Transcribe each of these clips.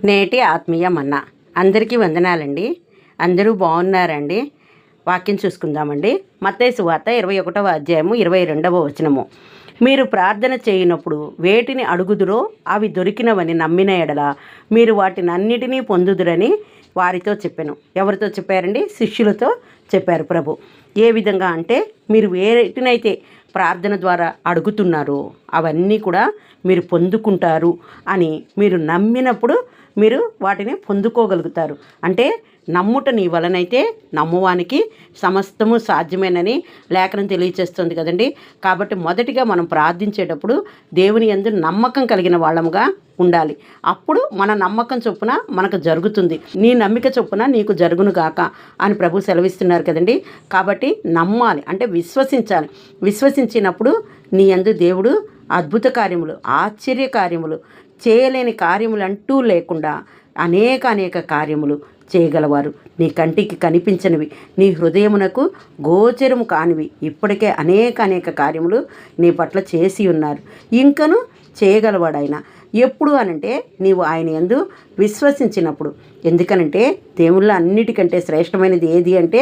నేటి ఆత్మీయ మన్నా. అందరికీ వందనాలండి. అందరూ బాగున్నారండి. వాక్యం చూసుకుందామండి. మత్తయి సువార్త 21వ అధ్యాయము 22వ వచనము. మీరు ప్రార్థన చేయనప్పుడు వేటిని అడుగుదురో అవి దొరికినవని నమ్మిన ఎడల మీరు వాటినన్నిటినీ పొందుదురని వారితో చెప్పాను. ఎవరితో చెప్పారండి? శిష్యులతో చెప్పారు ప్రభు. ఏ విధంగా అంటే, మీరు వేటినైతే ప్రార్థన ద్వారా అడుగుతున్నారో అవన్నీ కూడా మీరు పొందుకుంటారు అని మీరు నమ్మినప్పుడు మీరు వాటిని పొందుకోగలుగుతారు. అంటే నమ్ముట నీ వలనైతే నమ్మువానికి సమస్తము సాధ్యమేనని లేఖనం తెలియచేస్తుంది కదండి. కాబట్టి మొదటిగా మనం ప్రార్థించేటప్పుడు దేవుని యందు నమ్మకం కలిగిన వాళ్ళముగా ఉండాలి. అప్పుడు మన నమ్మకం చొప్పున మనకు జరుగుతుంది. నీ నమ్మిక చొప్పున నీకు జరుగును గాక అని ప్రభు సెలవిస్తున్నారు కదండి. కాబట్టి నమ్మాలి, అంటే విశ్వసించాలి. విశ్వసించినప్పుడు నీ యందు దేవుడు అద్భుత కార్యములు, ఆశ్చర్య కార్యములు, చేయలేని కార్యములు అంటూ లేకుండా అనేక కార్యములు చేయగలవారు. నీ కంటికి కనిపించనివి, నీ హృదయమునకు గోచరము కానివి ఇప్పటికే అనేక కార్యములు నీ పట్ల చేసి ఉన్నారు. ఇంకను చేయగలవాడు ఆయన. ఎప్పుడు అనంటే నీవు ఆయన యందు విశ్వసించినప్పుడు. ఎందుకనంటే దేవుళ్ళ అన్నిటికంటే శ్రేష్టమైనది ఏది అంటే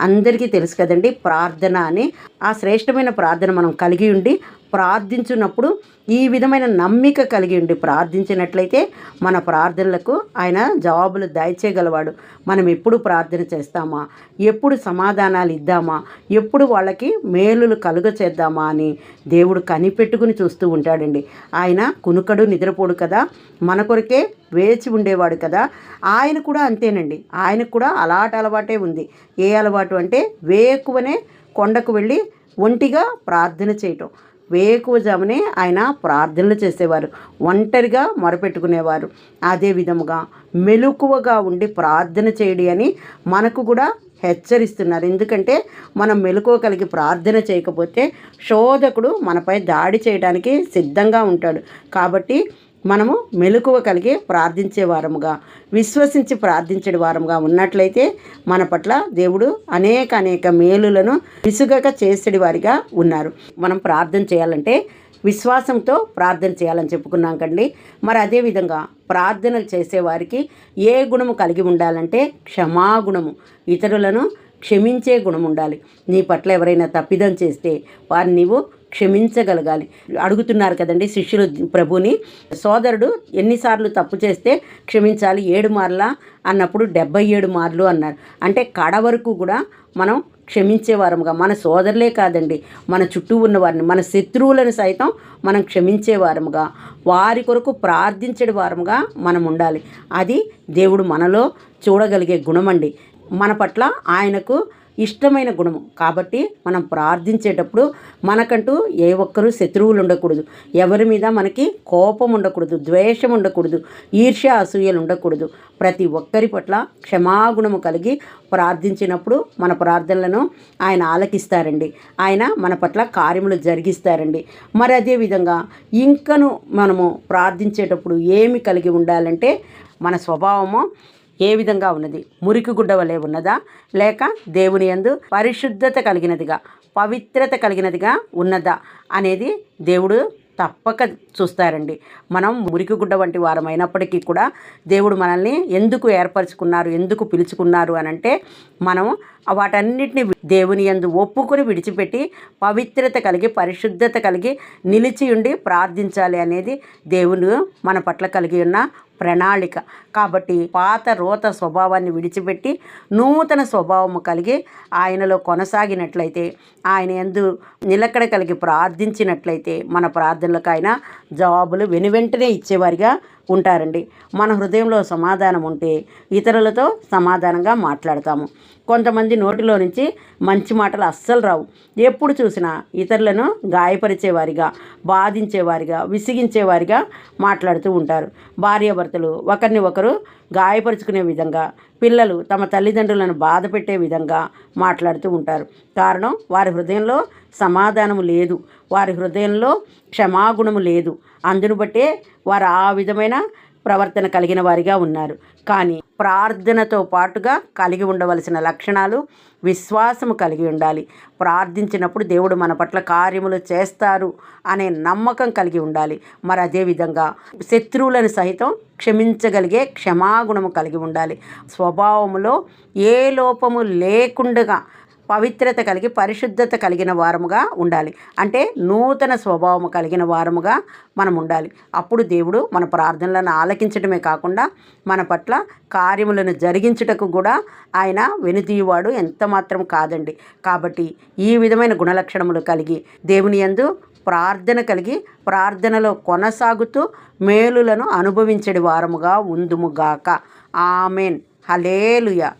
అందరికీ తెలుసు కదండి, ప్రార్థన అని. ఆ శ్రేష్టమైన ప్రార్థన మనం కలిగి ఉండి ప్రార్థించున్నప్పుడు ఈ విధమైన నమ్మిక కలిగి ఉండి ప్రార్థించినట్లయితే మన ప్రార్థనలకు ఆయన జవాబులు దయచేయగలవాడు. మనం ఎప్పుడు ప్రార్థన చేస్తామా, ఎప్పుడు సమాధానాలు ఇద్దామా, ఎప్పుడు వాళ్ళకి మేలులు కలుగ చేద్దామా అని దేవుడు కనిపెట్టుకుని చూస్తూ ఉంటాడండి. ఆయన కునుకడు నిద్రపోడు కదా, మన కొరకే వేచి ఉండేవాడు కదా. ఆయన కూడా అంతేనండి. ఆయనకు కూడా అలాంటి అలవాటే ఉంది. ఏ అలవాటు అంటే వేకువనే కొండకు వెళ్ళి ఒంటిగా ప్రార్థన చేయటం. వేకువజామునే ఆయన ప్రార్థనలు చేసేవారు, ఒంటరిగా మొరపెట్టుకునేవారు. అదే విధముగా మెలకువగా ఉండి ప్రార్థన చేయడి అని మనకు కూడా హెచ్చరిస్తున్నారు. ఎందుకంటే మనం మెలకువ కలిగి ప్రార్థన చేయకపోతే శోధకుడు మనపై దాడి చేయడానికి సిద్ధంగా ఉంటాడు. కాబట్టి మనము మెలకువ కలిగి ప్రార్థించే వారముగా, విశ్వసించి ప్రార్థించే వారముగా ఉన్నట్లయితే మన పట్ల దేవుడు అనేక మేలులను విసుగక చేసేడి వారిగా ఉన్నారు. మనం ప్రార్థన చేయాలంటే విశ్వాసంతో ప్రార్థన చేయాలని చెప్పుకున్నాం కండి. మరి అదేవిధంగా ప్రార్థన చేసేవారికి ఏ గుణము కలిగి ఉండాలంటే క్షమాగుణము, ఇతరులను క్షమించే గుణం ఉండాలి. నీ పట్ల ఎవరైనా తప్పిదం చేస్తే వారిని నీవు క్షమించగలగాలి. అడుగుతున్నారు కదండి శిష్యులు ప్రభుని, సోదరుడు ఎన్నిసార్లు తప్పు చేస్తే క్షమించాలి? 7 మార్లా అన్నప్పుడు 77 మార్లు అన్నారు. అంటే కడ వరకు కూడా మనం క్షమించే వారముగా, మన సోదరులే కాదండి, మన చుట్టూ ఉన్న వారిని, మన శత్రువులను సైతం మనం క్షమించే వారముగా, వారి కొరకు ప్రార్థించే వారముగా మనం ఉండాలి. అది దేవుడు మనలో చూడగలిగే గుణమండి. మన పట్ల ఆయనకు ఇష్టమైన గుణము. కాబట్టి మనం ప్రార్థించేటప్పుడు మనకంటూ ఏ ఒక్కరూ శత్రువులు ఉండకూడదు, ఎవరి మీద మనకి కోపం ఉండకూడదు, ద్వేషం ఉండకూడదు, ఈర్ష్య అసూయలు ఉండకూడదు. ప్రతి ఒక్కరి పట్ల క్షమాగుణము కలిగి ప్రార్థించినప్పుడు మన ప్రార్థనలను ఆయన ఆలకిస్తారండి. ఆయన మన పట్ల కార్యములు జరిగిస్తారండి. మరి అదేవిధంగా ఇంకను మనము ప్రార్థించేటప్పుడు ఏమి కలిగి ఉండాలంటే మన స్వభావము ఏ విధంగా ఉన్నది? మురికి గుడ్డ వలె ఉన్నదా, లేక దేవుని యందు పరిశుద్ధత కలిగినదిగా, పవిత్రత కలిగినదిగా ఉన్నదా అనేది దేవుడు తప్పక చూస్తారండి. మనం మురికి గుడ్డ వంటి వారం అయినప్పటికీ కూడా దేవుడు మనల్ని ఎందుకు ఏర్పరచుకున్నారు, ఎందుకు పిలుచుకున్నారు అనంటే మనం వాటన్నిటిని దేవుని యందు ఒప్పుకొని విడిచిపెట్టి పవిత్రత కలిగి పరిశుద్ధత కలిగి నిలిచి ఉండి ప్రార్థించాలి అనేది దేవుడు మన పట్ల కలిగి ఉన్న ప్రణాళిక. కాబట్టి పాత రోత స్వభావాన్ని విడిచిపెట్టి నూతన స్వభావము కలిగి ఆయనలో కొనసాగినట్లయితే, ఆయన యందు నిలకడ కలిగి ప్రార్థించినట్లయితే మన ప్రార్థనలకు ఆయన జవాబులు వెనువెంటనే ఇచ్చేవారిగా ఉంటారండి. మన హృదయంలో సమాధానం ఉంటే ఇతరులతో సమాధానంగా మాట్లాడతాము. కొంతమంది నోటిలో నుంచి మంచి మాటలు అస్సలు రావు. ఎప్పుడు చూసినా ఇతరులను గాయపరిచేవారిగా, బాధించేవారిగా, విసిగించేవారిగా మాట్లాడుతూ ఉంటారు. భార్యాభర్తలు ఒకరిని ఒకరు గాయపరుచుకునే విధంగా, పిల్లలు తమ తల్లిదండ్రులను బాధ పెట్టే విధంగా మాట్లాడుతూ ఉంటారు. కారణం, వారి హృదయంలో సమాధానము లేదు, వారి హృదయంలో క్షమాగుణము లేదు. అందును బట్టే వారు ఆ విధమైన ప్రవర్తన కలిగిన వారిగా ఉన్నారు. కానీ ప్రార్థనతో పాటుగా కలిగి ఉండవలసిన లక్షణాలు విశ్వాసము కలిగి ఉండాలి. ప్రార్థించినప్పుడు దేవుడు మన పట్ల కార్యములు చేస్తారు అనే నమ్మకం కలిగి ఉండాలి. మరి అదేవిధంగా శత్రువులను సహితం క్షమించగలిగే క్షమాగుణము కలిగి ఉండాలి. స్వభావములో ఏ లోపము లేకుండా పవిత్రత కలిగి పరిశుద్ధత కలిగిన వారముగా ఉండాలి. అంటే నూతన స్వభావము కలిగిన వారముగా మనం ఉండాలి. అప్పుడు దేవుడు మన ప్రార్థనలను ఆలకించడమే కాకుండా మన పట్ల కార్యములను జరిగించుటకు కూడా ఆయన వెనుదీయువాడు ఎంత మాత్రం కాదండి. కాబట్టి ఈ విధమైన గుణలక్షణములు కలిగి దేవుని యందు ప్రార్థన కలిగి ప్రార్థనలో కొనసాగుతూ మేలులను అనుభవించడి వారముగా ఉందుముగాక. ఆమెన్. హల్లెలూయా.